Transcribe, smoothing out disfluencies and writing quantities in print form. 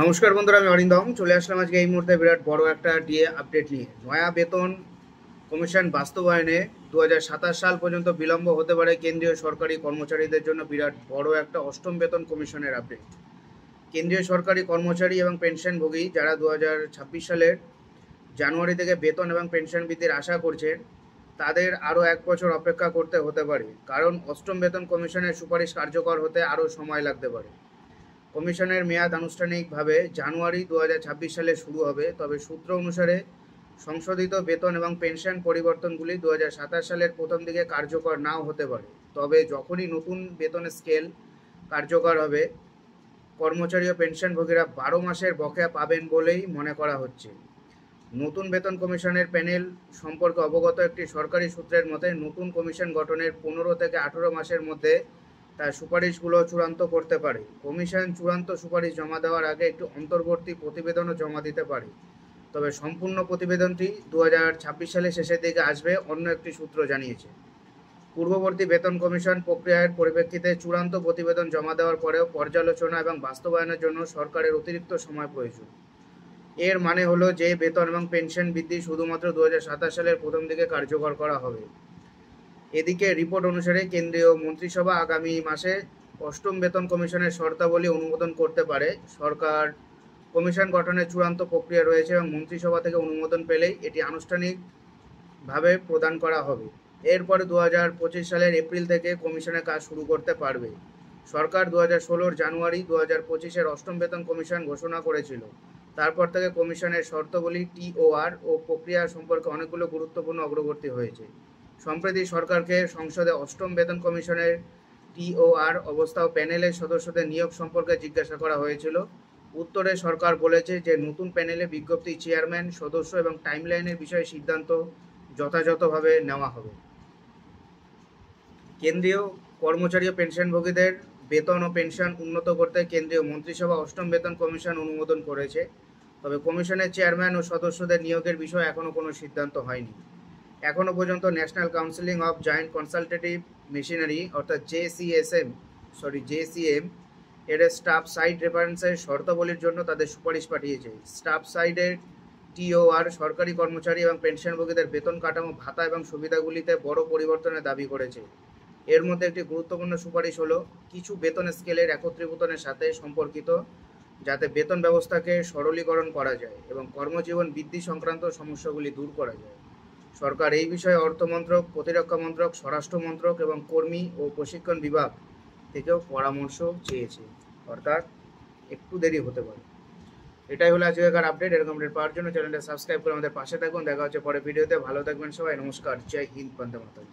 নমস্কার বন্ধুরা, আমি অরিন্দম চলে আসলাম আজকে এই মুহূর্তে বিরাট বড় একটা ডিএ আপডেট নিয়ে। নয়া বেতন কমিশন বাস্তবায়নে 2027 সাল পর্যন্ত বিলম্ব হতে পারে কেন্দ্রীয় সরকারি কর্মচারীদের জন্য বিরাট বড় একটা অষ্টম বেতন কমিশনের আপডেট। কেন্দ্রীয় সরকারি কর্মচারী এবং পেনশনভোগী যারা 2026 সালের জানুয়ারি থেকে বেতন এবং পেনশন বৃদ্ধির আশা করছেন, তাদের আরও 1 বছর অপেক্ষা করতে হতে পারে, কারণ অষ্টম বেতন কমিশনের সুপারিশ কার্যকর হতে আরও সময় লাগতে পারে। কমিশনের মেয়াদ আনুষ্ঠানিকভাবে জানুয়ারি 2026 সালে শুরু হবে, তবে সূত্র অনুসারে সংশোধিত বেতন এবং পেনশন পরিবর্তনগুলি 2027 সালের প্রথম দিকে কার্যকর নাও হতে পারে। তবে যখনই নতুন বেতন স্কেল কার্যকর হবে, কর্মচারী ও পেনশনভোগীরা 12 মাসের বকেয়া পাবেন বলেই মনে করা হচ্ছে। নতুন বেতন কমিশনের প্যানেল সম্পর্কে অবগত একটি সরকারি সূত্রের মতে, নতুন কমিশন গঠনের 15 থেকে 18 মাসের মধ্যে তার সুপারিশগুলো চূড়ান্ত করতে পারে। কমিশন চূড়ান্ত সুপারিশ জমা দেওয়ার আগে একটি অন্তর্বর্তী প্রতিবেদনও জমা দিতে পারে, তবে সম্পূর্ণ প্রতিবেদনটি 2026 সালের শেষের দিকে আসবে, অন্য একটি সূত্র জানিয়েছে। পূর্ববর্তী বেতন কমিশন প্রক্রিয়ার পরিপ্রেক্ষিতে চূড়ান্ত প্রতিবেদন জমা দেওয়ার পরেও পর্যালোচনা এবং বাস্তবায়নের জন্য সরকারের অতিরিক্ত সময় প্রয়োজন। এর মানে হলো যে বেতন এবং পেনশন বৃদ্ধি শুধুমাত্র 2027 সালের প্রথম দিকে কার্যকর করা হবে। এদিকে রিপোর্ট অনুসারে কেন্দ্রীয় মন্ত্রিসভা আগামী মাসে অষ্টম বেতন কমিশনের শর্তাবলী অনুমোদন করতে পারে। সরকার কমিশন গঠনের চূড়ান্ত প্রক্রিয়া রয়েছে এবং মন্ত্রিসভা থেকে অনুমোদন পেলেই এটি আনুষ্ঠানিকভাবে প্রদান করা হবে। এরপরে 2025 সালের এপ্রিল থেকে কমিশনের কাজ শুরু করতে পারবে। সরকার 2016 জানুয়ারি 2025-এর অষ্টম বেতন কমিশন ঘোষণা করেছিল। তারপর থেকে কমিশনের শর্তাবলী, টিওআর ও প্রক্রিয়া সম্পর্কে অনেকগুলো গুরুত্বপূর্ণ অগ্রগতি হয়েছে। সম্প্রতি সরকারকে সংসদে অষ্টম বেতন কমিশনের টিওআর অবস্থা ও প্যানেলের সদস্যদের নিয়োগ সম্পর্কে জিজ্ঞাসা করা হয়েছিল। উত্তরে সরকার বলেছে যে নতুন প্যানেলে বিজ্ঞপ্তি, চেয়ারম্যান, সদস্য এবং টাইমলাইনের বিষয়ে সিদ্ধান্ত যথাযথভাবে নেওয়া হবে। কেন্দ্রীয় কর্মচারী ও পেনশনভোগীদের বেতন ও পেনশন উন্নত করতে কেন্দ্রীয় মন্ত্রিসভা অষ্টম বেতন কমিশন অনুমোদন করেছে, তবে কমিশনের চেয়ারম্যান ও সদস্যদের নিয়োগের বিষয়ে এখনও কোনো সিদ্ধান্ত হয়নি। এখনও পর্যন্ত national counselling of joint consultative machinery অর্থাৎ জেসিএম এর স্টাফ সাইড রেফারেন্সের শর্তাবলীর জন্য তাদের সুপারিশ পাঠিয়েছে। স্টাফ সাইডের টিওআর সরকারি কর্মচারী এবং পেনশনভোগীদের বেতন কাঠামো, ভাতা এবং সুবিধাগুলিতে বড় পরিবর্তনের দাবি করেছে। এর মধ্যে একটি গুরুত্বপূর্ণ সুপারিশ হলো কিছু বেতন স্কেলের একত্রীভূতনের সাথে সম্পর্কিত, যাতে বেতন ব্যবস্থাকে সরলীকরণ করা যায় এবং কর্মজীবন বৃদ্ধি সংক্রান্ত সমস্যাগুলি দূর করা যায়। সরকার এই বিষয়ে অর্থমন্ত্রক, প্রতিরক্ষা মন্ত্রক, স্বরাষ্ট্র মন্ত্রক এবং কর্মী ও প্রশিক্ষণ বিভাগ থেকেও পরামর্শ চেয়েছে, অর্থাৎ একটু দেরি হতে পারে। এটাই হলো আজকের আপডেট। এরকম আপডেট পাওয়ার জন্য চ্যানেলটা সাবস্ক্রাইব করে আমাদের পাশে থাকুন। দেখা হচ্ছে পরে ভিডিওতে। ভালো থাকবেন সবাই। নমস্কার। জয় হিন্দ। বন্দে মাতরম।